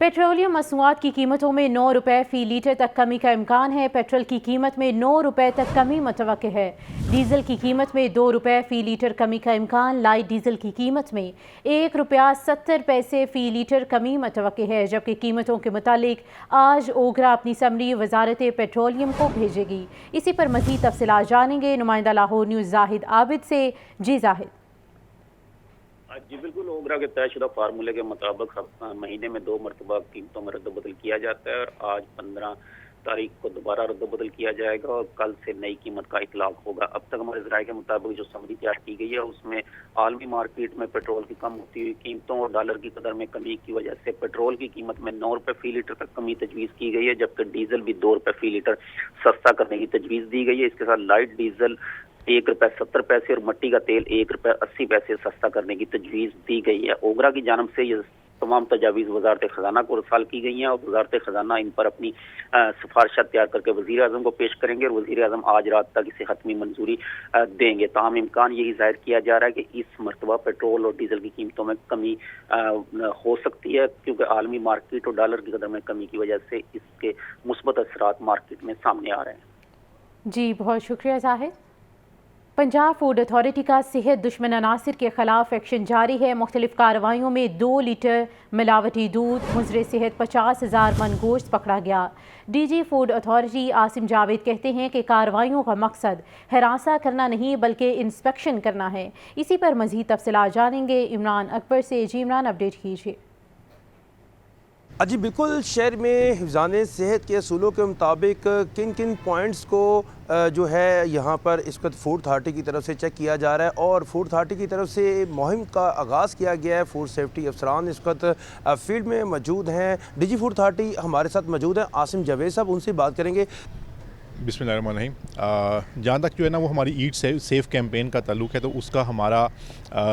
Petroleum मसनूआत की कीमतों में 9 रुपये फ़ी लीटर तक कमी का इम्कान है। पेट्रोल की कीमत में 9 रुपये तक कमी मुतवक्किल है। डीजल की कीमत में 2 रुपये फ़ी लीटर कमी का इम्कान। लाइट डीजल की कीमत में 1 रुपया 70 पैसे फ़ी लीटर कमी मुतवक्किल है। जबकि कीमतों के मुतालिक आज ओगरा अपनी समरी वजारत पेट्रोलियम को भेजेगी। इसी पर मज़ीद तफसीलात जानेंगे नुमाइंदा लाहौर न्यूज़ जाहिद आबिद से। जी जाहिद। जी बिल्कुल, ओगरा के तयशुदा फार्मूले के मुताबिक महीने में 2 मरतबा कीमतों में रद्द-बदल किया जाता है और आज 15 तारीख को दोबारा रद्द-बदल किया जाएगा और कल से नई कीमत का इतलाक होगा। अब तक हमारे ज़राए के मुताबिक जो समरी तैयार की गई है उसमें आलमी मार्केट में पेट्रोल की कम होती हुई कीमतों और डॉलर की कदर में कमी की वजह से पेट्रोल की कीमत में 9 रुपये फ़ी लीटर तक कमी तजवीज़ की गई है, जबकि डीजल भी 2 रुपये फ़ी लीटर सस्ता करने की तजवीज़ दी गई है। इसके साथ लाइट डीजल 1 रुपये 70 पैसे और मट्टी का तेल 1 रुपये 80 पैसे सस्ता करने की तजवीज़ दी गई है। ओगरा की जानब से ये तमाम तजावीज़ वजारत ख़जाना को रसाल की गई हैं और वजारत ख़जाना इन पर अपनी सिफारिशात तैयार करके वज़ीर आज़म को पेश करेंगे और वज़ीर आज़म आज रात तक इसे हतमी मंजूरी देंगे। ताहम इम्कान यही ज़ाहिर किया जा रहा है कि इस मरतबा पेट्रोल और डीजल की कीमतों में कमी हो सकती है, क्योंकि आलमी मार्केट और डॉलर की कदर में कमी की वजह से इसके मुस्बत असरात मार्केट में सामने आ रहे हैं। जी बहुत शुक्रिया जाहिद। पंजाब फूड अथॉरिटी का सेहत दुश्मन अनासिर के खिलाफ एक्शन जारी है। मुख्तलिफ कार्रवाइयों में 2 लीटर मिलावटी दूध, मुज़र सेहत 50,000 मन गोश्त पकड़ा गया। DG food authority Asim Javed कहते हैं कि कार्रवाइयों का मकसद हरासा करना नहीं बल्कि इंस्पेक्शन करना है। इसी पर मज़ीद तफसीलात जानेंगे इमरान अकबर से। जी इमरान, अपडेट कीजिए। जी बिल्कुल, शहर में हिफ़्ज़ान सेहत के असूलों के मुताबिक किन किन पॉइंट्स को जो है यहाँ पर इस वक्त फूड अथॉरिटी की तरफ से चेक किया जा रहा है और फूड अथॉरिटी की तरफ से मुहिम का आगाज़ किया गया है। फूड सेफ्टी अफसरान इस वक्त फील्ड में मौजूद हैं। डीजी फूड अथॉरिटी हमारे साथ मौजूद हैं आसिम जावेद साहब, उनसे बात करेंगे। बिस्मिल्लाहिर्रहमानिर्रहीम। जहाँ तक जो है ना वो हमारी ईट सेफ कैंपेन का ताल्लुक़ है, तो उसका हमारा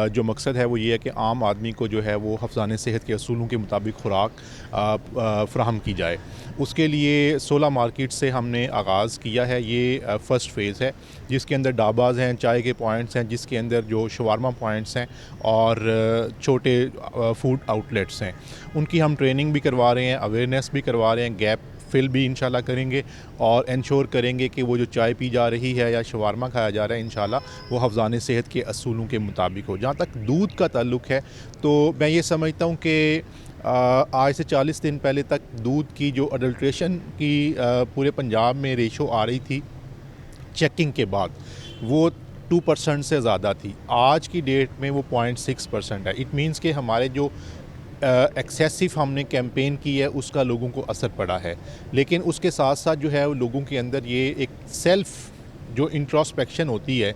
जो मकसद है वो ये है कि आम आदमी को जो है वो हिफ़्ज़ान सेहत के असूलों के मुताबिक खुराक फ़राहम की जाए। उसके लिए 16 मार्केट से हमने आगाज़ किया है। ये फ़र्स्ट फ़ेज़ है जिसके अंदर ढाबाज़ हैं, चाय के पॉइंट्स हैं, जिसके अंदर जो शवारमा पॉइंट्स हैं और छोटे फूड आउटलेट्स हैं, उनकी हम ट्रेनिंग भी करवा रहे हैं, अवेयरनेस भी करवा रहे हैं, गैप फिल भी इंशाल्लाह करेंगे और इंश्योर करेंगे कि वो जो चाय पी जा रही है या शवारमा खाया जा रहा है इंशाल्लाह वो हिफ़्ज़ान सेहत के असूलों के मुताबिक हो। जहाँ तक दूध का ताल्लुक़ है तो मैं ये समझता हूँ कि आज से 40 दिन पहले तक दूध की जो अडल्ट्रेशन की पूरे पंजाब में रेशो आ रही थी चेकिंग के बाद, वो 2% से ज़्यादा थी। आज की डेट में वो 0.6% है। इट मीन्स कि हमारे जो एक्सेसिव हमने कैंपेन की है उसका लोगों को असर पड़ा है, लेकिन उसके साथ साथ जो है लोगों के अंदर ये एक सेल्फ़ जो इंट्रोस्पेक्शन होती है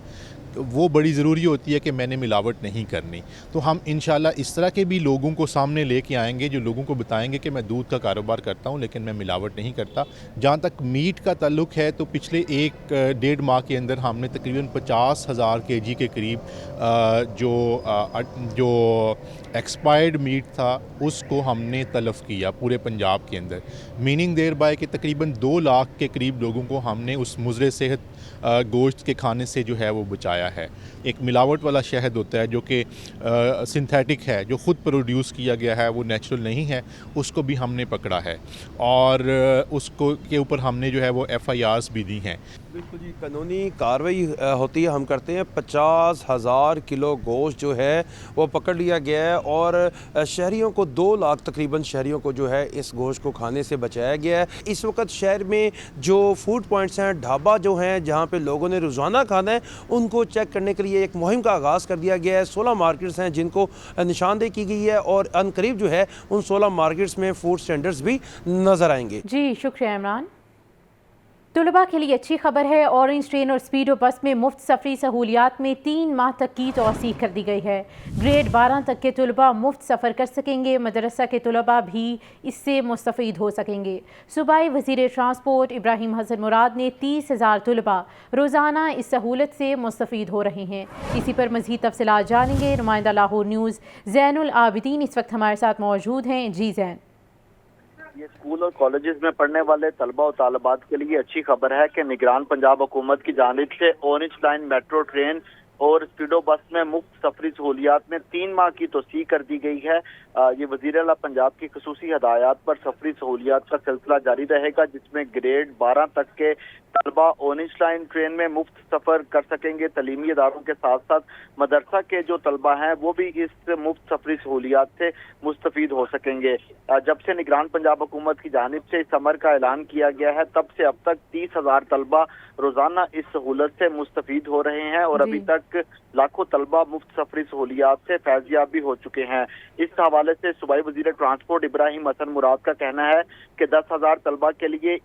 वो बड़ी ज़रूरी होती है कि मैंने मिलावट नहीं करनी। तो हम इंशाल्लाह इस तरह के भी लोगों को सामने लेके आएंगे जो लोगों को बताएंगे कि मैं दूध का कारोबार करता हूं लेकिन मैं मिलावट नहीं करता। जहां तक मीट का ताल्लुक़ है तो पिछले 1-1.5 माह के अंदर हमने तकरीबन 50,000 kg के करीब जो एक्सपायर्ड मीट था उसको हमने तलफ़ किया पूरे पंजाब के अंदर। मीनिंग देयर बाय कि तकरीबन 2 लाख के करीब लोगों को हमने उस मुज़र सेहत गोश्त के खाने से जो है वो बचाया है। एक मिलावट वाला शहद होता है जो कि सिंथेटिक है, जो ख़ुद प्रोड्यूस किया गया है, वो नेचुरल नहीं है, उसको भी हमने पकड़ा है और उसको के ऊपर हमने जो है वो FIRs भी दी हैं। बिल्कुल जी, कानूनी कार्रवाई होती है, हम करते हैं। 50,000 किलो गोश्त जो है वो पकड़ लिया गया है और शहरियों को 2 लाख तकरीबन शहरियों को जो है इस गोश्त को खाने से बचाया गया है। इस वक्त शहर में जो फूड पॉइंट्स हैं, ढाबा जो हैं जहाँ पे लोगों ने रोज़ाना खाना है, उनको चेक करने के लिए एक मुहिम का आगाज़ कर दिया गया है। 16 मार्केट्स हैं जिनको निशानदेही की गई है और अनकरीब जो है उन 16 मार्केट्स में फूड स्टैंडर्ड्स भी नज़र आएंगे। जी शुक्रिया इमरान। तलबा के लिए अच्छी खबर है। ऑरेंज ट्रेन और स्पीडो बस में मुफ्त सफरी सहूलियात में 3 माह तक की तोसी कर दी गई है। ग्रेड 12 तक के तलबा मुफ्त सफ़र कर सकेंगे। मदरसा के तलबा भी इससे मुस्तफ़ीद हो सकेंगे। सूबाई वज़ीर ट्रांसपोर्ट इब्राहिम हसन मुराद ने 30,000 तलबा रोज़ाना इस सहूलत से मुस्तफ़ीद हो रहे हैं। इसी पर मज़ीद तफसीलात जानेंगे नुमाइंदा लाहौर न्यूज़ ज़ैनुल आबिदीन इस वक्त हमारे साथ मौजूद हैं। जी ज़ैन। ये स्कूल और कॉलेजेस में पढ़ने वाले तलबा और तालिबात के लिए अच्छी खबर है कि निगरान पंजाब हुकूमत की जानिब से ऑरेंज लाइन मेट्रो ट्रेन और स्पीडो बस में मुफ्त सफरी सहूलियात में 3 माह की तोसी कर दी गई है। ये वज़ीर आला पंजाब की खसूसी हदायत पर सफरी सहूलियात का सिलसिला जारी रहेगा, जिसमें ग्रेड 12 तक के तलबा ऑरेंज लाइन ट्रेन में मुफ्त सफ़र कर सकेंगे। तलीमी इदारों के साथ साथ मदरसा के जो तलबा हैं वो भी इस मुफ्त सफरी सहूलियात से मुस्तफ़ीद हो सकेंगे। जब से निगरान पंजाब हुकूमत की जानिब से इस अमर का ऐलान किया गया है, तब से अब तक 30,000 तलबा रोज़ाना इस सहूलत से मुस्तफ़ीद हो रहे हैं और अभी तक लाखों तलबा मुफ्त सफरी सहूलियात से फैज़याब भी हो चुके हैं। इस हवाले से सूबाई वज़ीर ट्रांसपोर्ट इब्राहिम हसन मुराद का कहना है कि 10,000 तलबा के लिए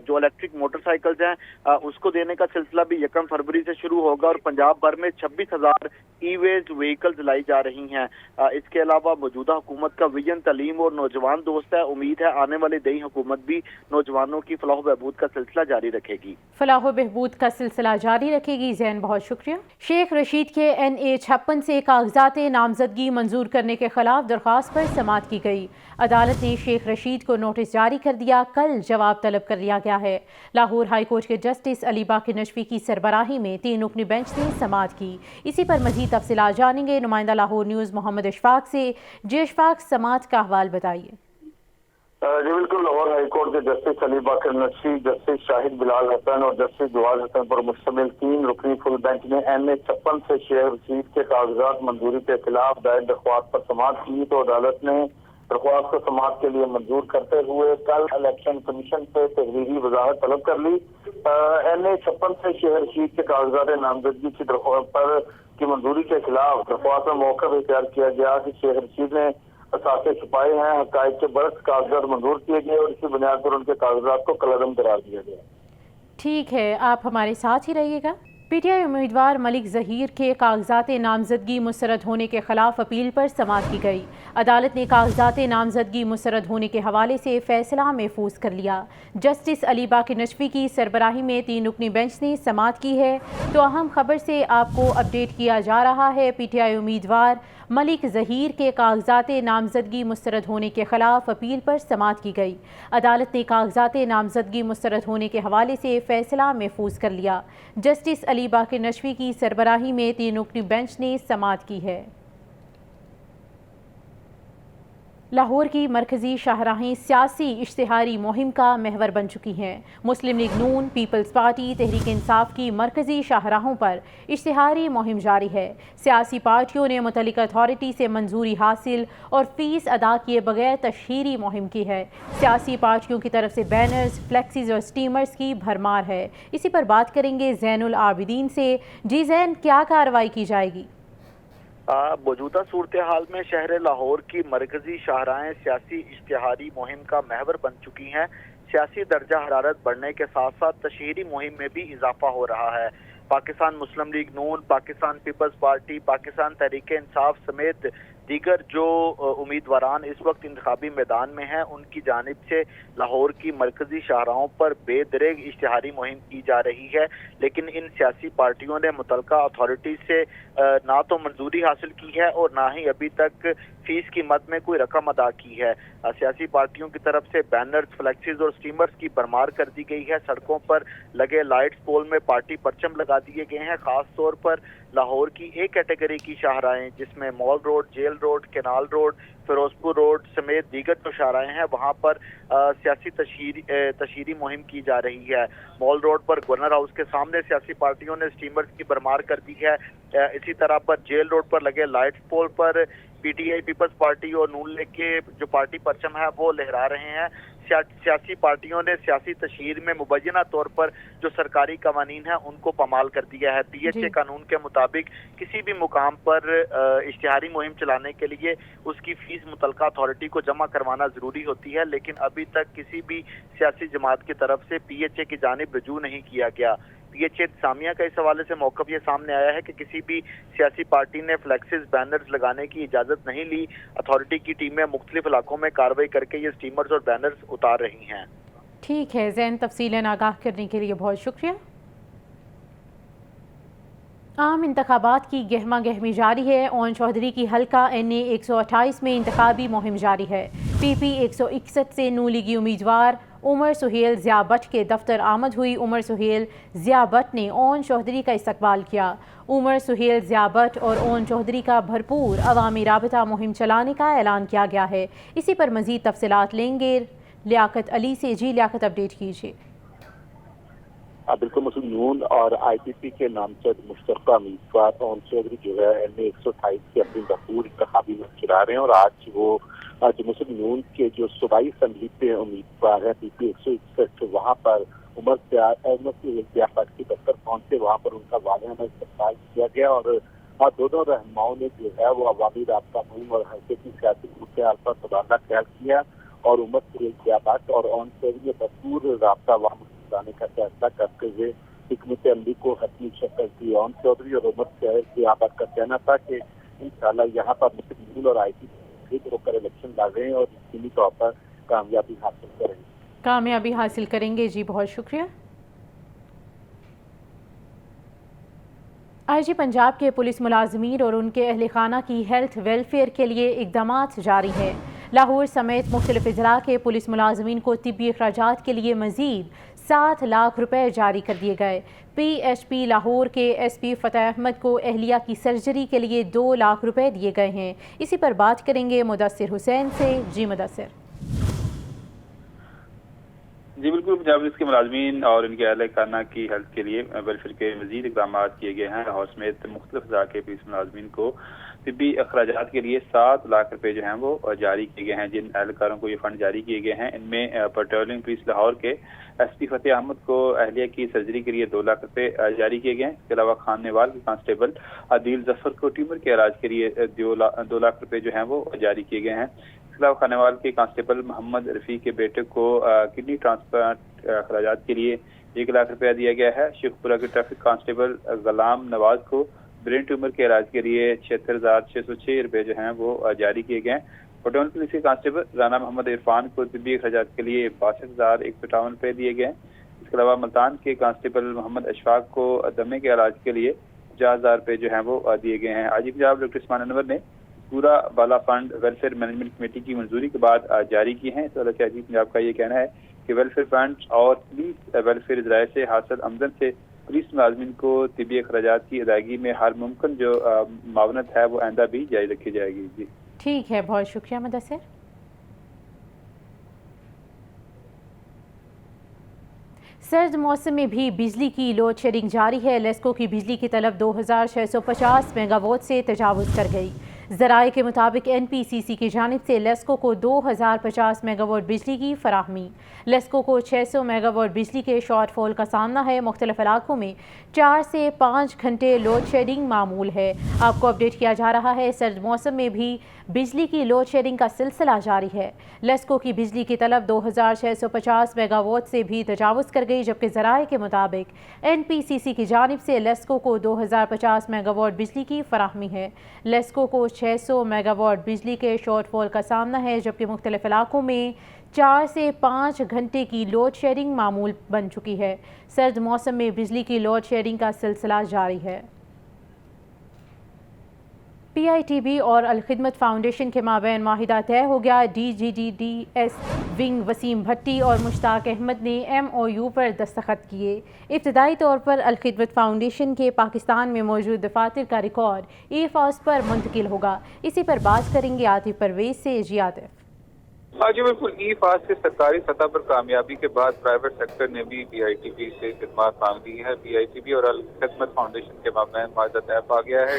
जो इलेक्ट्रिक मोटरसाइकिल्स हैं उसको देने का सिलसिला भी 1 फरवरी से शुरू होगा और पंजाब भर में 26,000 ई-वेज व्हीकल्स लाई जा रही हैं। इसके अलावा मौजूदा हुकूमत का विजन तलीम और नौजवान दोस्त है। उम्मीद है आने वाली नई हुकूमत भी नौजवानों की फलाह बहबूद का सिलसिला जारी रखेगी। फलाह बहबूद का सिलसिला जारी रखेगी। ज़ैन, बहुत शुक्रिया। शेख रशीद के NA-56 से कागजात नामजदगी मंजूर करने के खिलाफ दरख्वास्त पर समाअत की गई। अदालत ने शेख रशीद को नोटिस जारी कर दिया। कल जवाब तलब कर लिया गया है। लाहौर हाई कोर्ट के जस्टिस अली बाकी नशवी की सरबराही में 3 रुकनी बेंच ने समाअत की। इसी पर मजीद तफसीलात जानेंगे नुमाइंदा लाहौर न्यूज़ मोहम्मद इशफाक से। जी इशफाक, समाअत का अहवाल बताइए। जी बिल्कुल, लाहौर हाई कोर्ट के जस्टिस अली बाकर नकवी, जस्टिस शाहिद बिलाल हसन और जस्टिस जवाद हसन पर मुश्तमिल 3 रुकनी फुल बेंच ने NA-56 से शेख रशीद के कागजात मंजूरी के खिलाफ दायर दरख्वास्त पर समाअत की, तो अदालत ने दरख्वास्त को समाअत के लिए मंजूर करते हुए कल इलेक्शन कमीशन से तहरीरी वजाहत तलब कर ली। NA-56 से शेख रशीद के कागजात नामजदगी की दरख्वास्त पर की मंजूरी के खिलाफ दरख्वास्त में मौक़िफ़ इख्तियार किया गया कि शेख रशीद ने असासे छुपाए हैं, हक़ाइक़ के बरक्स कागजात मंजूर किए गए और इसी बुनियाद पर उनके कागजात को कलअदम करार दिया गया। ठीक है, आप हमारे साथ ही रहिएगा। PTI उम्मीदवार मलिक ज़हीर के कागजात नामजदगी मुस्तरद होने के खिलाफ अपील पर समाअत की गई। अदालत ने कागजात नामजदगी मुस्तरद होने के हवाले से फैसला महफूज कर लिया। जस्टिस अली बाकी नशवी की सरबराही में 3 रुकनी बेंच ने समाअत की है। तो अहम खबर से आपको अपडेट किया जा रहा है। PTI उम्मीदवार मलिक ज़हीर के कागजात नामजदगी मुस्तरद होने के खिलाफ अपील पर समाअत की गई। अदालत ने कागजात नामजदगी मुस्तरद होने के हवाले से फैसला महफूज कर लिया। जस्टिस अली बाकी नशवी की सरबराही में 3 रुकनी बेंच ने समाअत की है। लाहौर की मरकज़ी शाहराहें सियासी इश्तिहारी मुहिम का महवर बन चुकी हैं। मुस्लिम लीग नून, पीपल्स पार्टी, तहरीक इंसाफ की मरकज़ी शाहराहों पर इश्तिहारी मुहिम जारी है। सियासी पार्टियों ने मुतल्लिका अथॉरिटी से मंजूरी हासिल और फ़ीस अदा किए बगैर तशहीरी मुहिम की है। सियासी पार्टियों की तरफ से बैनर्स, फ्लेक्सीज और स्टीमर्स की भरमार है। इसी पर बात करेंगे ज़ैनुल आबिदीन से। जी ज़ैन, क्या कार्रवाई की जाएगी? मौजूदा सूरत हाल में शहर लाहौर की मरकजी शाहराहें सियासी इश्तिहारी मुहिम का महवर बन चुकी हैं। सियासी दर्जा हरारत बढ़ने के साथ साथ तशहीरी मुहिम में भी इजाफा हो रहा है। पाकिस्तान मुस्लिम लीग नून, पाकिस्तान पीपल्स पार्टी, पाकिस्तान तहरीक इंसाफ समेत दीगर जो उम्मीदवारान इस वक्त इंतखाबी मैदान में हैं, उनकी जानिब से लाहौर की मरकजी शाहराहों पर बेदरेग इश्तिहारी मुहिम की जा रही है। लेकिन इन सियासी पार्टियों ने मुतल्लिका अथॉरिटी से ना तो मंजूरी हासिल की है और ना ही अभी तक फीस की मद में कोई रकम अदा की है। सियासी पार्टियों की तरफ से बैनर्स, फ्लेक्सीज और स्टीमर्स की भरमार कर दी गई है। सड़कों पर लगे लाइट्स पोल में पार्टी परचम लगा दिए गए हैं। खास तौर पर लाहौर की एक कैटेगरी की शाहराहें, जिसमें mall road, jail road, canal road, Ferozepur road समेत दीगर जो शाहराहें हैं, वहाँ पर सियासी तशहीरी मुहिम की जा रही है। मॉल रोड पर गवर्नर हाउस के सामने सियासी पार्टियों ने स्टीमर्स की भरमार कर दी है। इसी तरह पर जेल रोड पर लगे लाइट्स पोल पर PTI पीपल्स पार्टी और नून लीग के जो पार्टी परचम है वो लहरा रहे हैं। सियासी पार्टियों ने सियासी तशहीर में मुबैना तौर पर जो सरकारी कवानीन है उनको पामाल कर दिया है। PHA कानून के मुताबिक किसी भी मुकाम पर इश्तिहारी मुहिम चलाने के लिए उसकी फीस मुतल्लिका अथॉरिटी को जमा करवाना जरूरी होती है, लेकिन अभी तक किसी भी सियासी जमात की तरफ से PHA की जानिब रजू नहीं किया गया। PHA इंतजामिया का इस हवाले से मौक़िफ़ ये सामने आया है कि किसी भी सियासी पार्टी ने फ्लेक्सिस, बैनर्स लगाने की इजाज़त नहीं ली। अथॉरिटी की टीमें मुख्तलिफ इलाकों में कार्रवाई करके ये स्टीमर्स और बैनर्स उतार रही हैं। ठीक है ज़ैन, तफसीलन आगाह करने के लिए बहुत शुक्रिया। आम इंतखाबात की गहमा गहमी जारी है। ओन चौधरी की हल्का NA 128 में इंतखाबी मुहिम जारी है। PP 161 से नू लीगी उम्मीदवार उमर सुहेल ज़िया भट्ट के दफ्तर आमद हुई। उमर सुहेल ज़िया भट्ट ने ओन चौधरी का इस्तकबाल किया। उमर सुहेल ज़िया भट्ट और ओन चौधरी का भरपूर अवामी राबता मुहिम चलाने का ऐलान किया गया है। इसी पर मज़ीद तफसीलात लेंगे लियाकत अली से। जी लियाकत, अपडेट कीजिए। बिल्कुल, मुस्लिम नून और IPP के नामजद मुश्तरका उम्मीदवार ओन चौधरी जो है NA 128 की अपनी भरपूर इंतखाबी में चला रहे हैं और आज मुस्लिम नून के जो सूबाई असम्बली पे उम्मीदवार है PP 161 वहाँ पर उमर ज़िया भट्ट के दफ्तर पहुंचे। वहाँ पर उनका वालियाना इस्तकबाल किया गया और दोनों रहनुमाओं ने जो है वो अवामी राबता मुहिम और हल्के की सियासी सूरत-ए-हाल पर तबादला ख्याल किया और उमर ज़िया भट्ट और ओन चौधरी ने भरपूर राबता लाने का फैसला करते हुए हिकमत अमली को हतमी शक्ल दी। ओन चौधरी और उमर ज़िया भट्ट का कहना था कि इंशाल्लाह यहाँ पर मुस्लिम नून और IPP एक होकर इलेक्शन लड़ें और यकीनी तौर पर कामयाबी हासिल करेंगे। जी बहुत शुक्रिया। IG पंजाब के पुलिस मुलाजमीन और उनके अहल खाना की हेल्थ वेलफेयर के लिए इक़दामात जारी है। लाहौर समेत मुख्तलिफ इज़ला के पुलिस मुलाजमीन को तिब्बी अखराजात के लिए मज़ीद 7 लाख रुपए जारी कर दिए गए। PHP लाहौर के SP फ़तेह अहमद को अहलिया की सर्जरी के लिए 2 लाख रुपए दिए गए हैं। इसी पर बात करेंगे मुदस्सिर हुसैन से। जी मुदस्सिर। जी बिल्कुल, पंजाब पुलिस के मुलाजमीन और इनके अहल खाना की हेल्थ के लिए वेलफेयर के मज़ीद इक़दाम किए गए हैं। लाहौर समेत मुख्तलिफ इज़ला के पुलिस मुलाजमीन को तिब्बी अखराजात के लिए 7 लाख रुपए जो हैं वो जारी किए गए हैं। जिन एहलकारों को ये फंड जारी किए गए हैं इनमें पेट्रोलिंग पुलिस लाहौर के SP फ़तेह अहमद को अहलिया की सर्जरी के लिए 2 लाख रुपए जारी किए गए हैं। इसके अलावा खान नेवाल के कांस्टेबल आदिल जफर को ट्यूमर के इलाज के लिए 2 लाख रुपए जो हैं वो जारी किए गए हैं। इसके अलावा खानेवाल के कांस्टेबल मोहम्मद रफ़ी के बेटे को किडनी ट्रांसप्लांट अखराजात के लिए 1 लाख रुपया दिया गया है। शेखपुरा के ट्रैफिक कांस्टेबल गुलाम नवाज को ब्रेन ट्यूमर के इलाज के लिए 76,606 रुपये जो हैं वो जारी किए गए हैं। पटौन पुलिस के कांस्टेबल राना मोहम्मद इरफान को तिब्बी अखराजात के लिए 62,158 रुपये दिए गए हैं। इसके अलावा मुल्तान के कांस्टेबल मोहम्मद अशफाक को दमे के इलाज के लिए 50,000 रुपये जो हैं वो दिए गए हैं। IG पंजाब डॉक्टर उस्मान अनवर ने पूरा बाला फंड वेलफेयर मैनेजमेंट कमेटी की मंजूरी के बाद जारी की हैं। इस वजह से IG पंजाब का ये कहना है कि वेलफेयर फंड और पुलिस वेलफेयर ज़राए से हासिल आमदन से पुलिस मुलाजमीन को तिब्बी अखराजात की अदायगी में हर मुमकिन जो मावनत है वो आइंदा भी जारी रखी जाएगी। जी ठीक है, बहुत शुक्रिया मुदस्सिर। सर्द मौसम में भी बिजली की लोड शेडिंग जारी है। लेस्को की बिजली की तलब 2650 मेगावाट से तजावुज़ कर गई। ज़राए के मुताबिक NPCC की जानिब से लेस्को को 2050 मेगावाट बिजली की फराहमी। लेस्को को 600 मेगावाट बिजली के शॉर्ट फॉल का सामना है। मुख्तलिफ इलाकों में 4 से 5 घंटे लोड शेडिंग मामूल है। आपको अपडेट किया जा रहा है, सर्द मौसम में भी बिजली की लोड शेडिंग का सिलसिला जारी है। लेस्को की बिजली की तलब 2650 मेगावाट से भी तजावुज़ कर गई, जबकि ज़राए के मुताबिक NPCC की जानिब से लेस्को को 2050 मेगावाट बिजली की फराहमी है। लेस्को को 600 मेगावाट बिजली के शॉर्टफॉल का सामना है, जबकि मुख्तलिफ इलाकों में 4 से 5 घंटे की लोड शेडिंग मामूल बन चुकी है। सर्द मौसम में बिजली की लोड शेडिंग का सिलसिला जारी है। PITB और अल-खिदमत फाउंडेशन के माबैन माहिदा तय हो गया। DGDDS विंग वसीम भट्टी और मुश्ताक अहमद ने MOU पर दस्तखत किए। इब्तदाई तौर पर अल-खिदमत फाउंडेशन के पाकिस्तान में मौजूद दफातर का रिकॉर्ड EFAS पर मुंतकिल होगा। इसी पर बात करेंगे आतिफ परवेज से। जी आतिफ। जी बिल्कुल, EFAS के सरकारी सतह पर कामयाबी के बाद प्राइवेट सेक्टर ने भी PITB से खिदमत मांग ली है। PITB और अल-खिदमत फाउंडेशन के माबैन माहिदा तय आ गया है।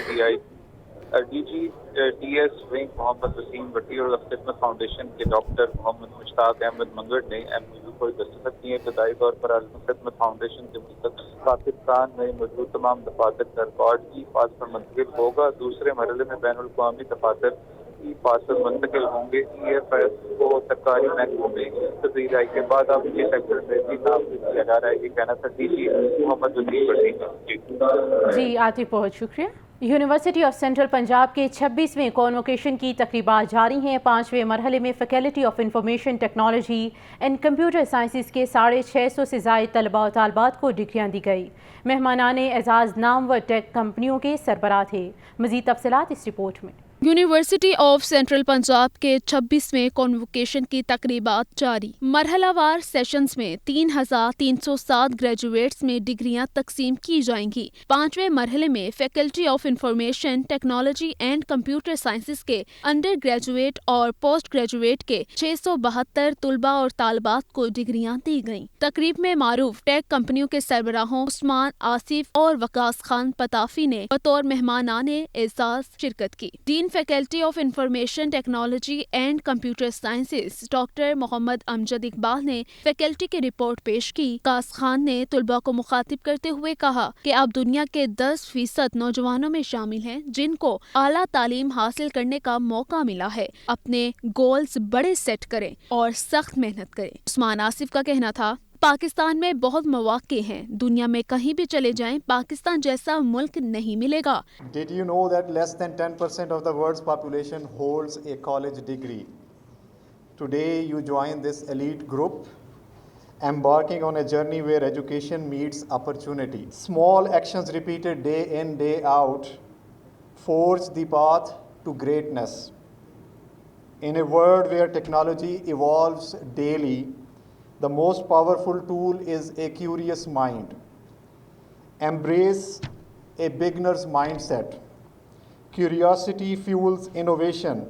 DGDS विंग मोहम्मद वसीम भट्टी और अल-खिदमत फाउंडेशन के डॉक्टर मोहम्मद मुश्ताक अहमद मंगड़ ने MOU पर दस्तखत किए। इब्तदाई तौर पर अल-खिदमत फाउंडेशन के मुस्तक पाकिस्तान में मौजूद तमाम दफातर का रिकॉर्ड EFAS पर मुंतकिल होगा। दूसरे मरहले में बैनुल-अक़वामी दफातर EFAS पर मुंतकिल होंगे। EFAS को सरकारी महकमों में तब्दील आई के बाद अब ये सेक्टर में भी नाम किया जा रहा है। ये कहना था DG मोहम्मद वसीम भट्टी। जी आतिफ, बहुत शुक्रिया। यूनिवर्सिटी ऑफ सेंट्रल पंजाब के 26वें कॉन्वोकेशन की तकरीबात जारी हैं। 5वें मरहले में faculty of information technology and computer sciences के 650 से ज़ायद तलबा और तालबात को डिग्रियाँ दी गई। मेहमानाने एजाज़ नामवर टेक कंपनियों के सरबराह थे। मज़ीद तफसीलात इस रिपोर्ट में। यूनिवर्सिटी ऑफ सेंट्रल पंजाब के 26वें कॉन्वोकेशन की तकरीबात जारी। मरहलावार सेशंस में 3,307 ग्रेजुएट्स में डिग्रियां तकसीम की जाएंगी। 5वें मरहले में faculty of information technology and computer sciences के अंडर ग्रेजुएट और पोस्ट ग्रेजुएट के 672 तुलबा और तालबात को डिग्रियां दी गईं। तकरीब में मारूफ टेक कंपनियों के सरबराहों उस्मान आसिफ और वकास खान पताफी ने बतौर मेहमानाने एजाज शिरकत की। Dean faculty of information technology and computer sciences doctor Mohammad Amjad Iqbal ने फैकल्टी की रिपोर्ट पेश की। कास खान ने तुलबा को मुखातिब करते हुए कहा कि अब दुनिया के 10% नौजवानों में शामिल हैं जिनको आला तालीम हासिल करने का मौका मिला है। अपने गोल्स बड़े सेट करें और सख्त मेहनत करें। उस्मान आसिफ का कहना था, पाकिस्तान में बहुत मौके हैं, दुनिया में कहीं भी चले जाएं, पाकिस्तान जैसा मुल्क नहीं मिलेगा। Did you know that less than 10% of the world's population holds a college degree? Today you join this elite group, embarking on a journey where education meets opportunity. Small actions repeated day in, day out, forge the path to greatness. In a world where technology evolves daily, the most powerful tool is a curious mind. Embrace a beginner's mindset. Curiosity fuels innovation.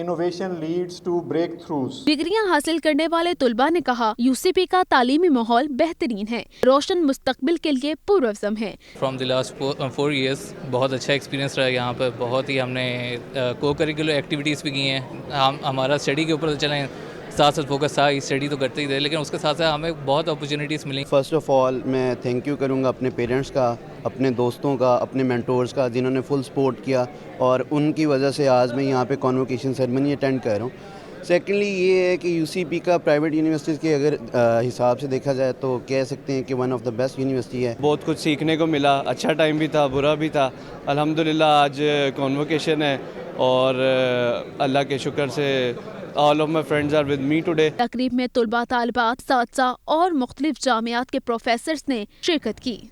Innovation leads to breakthroughs. डिग्रियां हासिल करने वाले तुलबा ने कहा, UCP का तालीमी माहौल बेहतरीन है, रोशन मुस्तकबिल के लिए पुरअज़्म है। फ्रॉम द लास्ट 4 years बहुत अच्छा एक्सपीरियंस रहा यहाँ पर। बहुत ही हमने को करिकुलर एक्टिविटीज़ भी की हैं। हमारा स्टडी के ऊपर तो चलें साथ साथ फोकस था, स्टडी तो करते ही थे, लेकिन उसके साथ साथ हमें बहुत अपॉर्चुनिटीज़ मिली। फ़र्स्ट ऑफ़ ऑल मैं थैंक यू करूँगा अपने पेरेंट्स का, अपने दोस्तों का, अपने मेंटोर्स का, जिन्होंने फुल सपोर्ट किया और उनकी वजह से आज मैं यहाँ पे कॉन्वोकेशन सेरेमनी अटेंड कर रहा हूँ। सेकेंडली ये है कि यूसीपी का प्राइवेट यूनिवर्सिटीज़ के अगर हिसाब से देखा जाए तो कह सकते हैं कि one of the best university है। बहुत कुछ सीखने को मिला, अच्छा टाइम भी था, बुरा भी था। अल्हम्दुलिल्लाह आज कॉन्वोकेशन है और अल्लाह के शुक्र से All of my friends are with me today. तकरीब में तुलबा तालिबात, साथी और मुख्तलिफ जामियात के प्रोफेसर्स ने शिरकत की।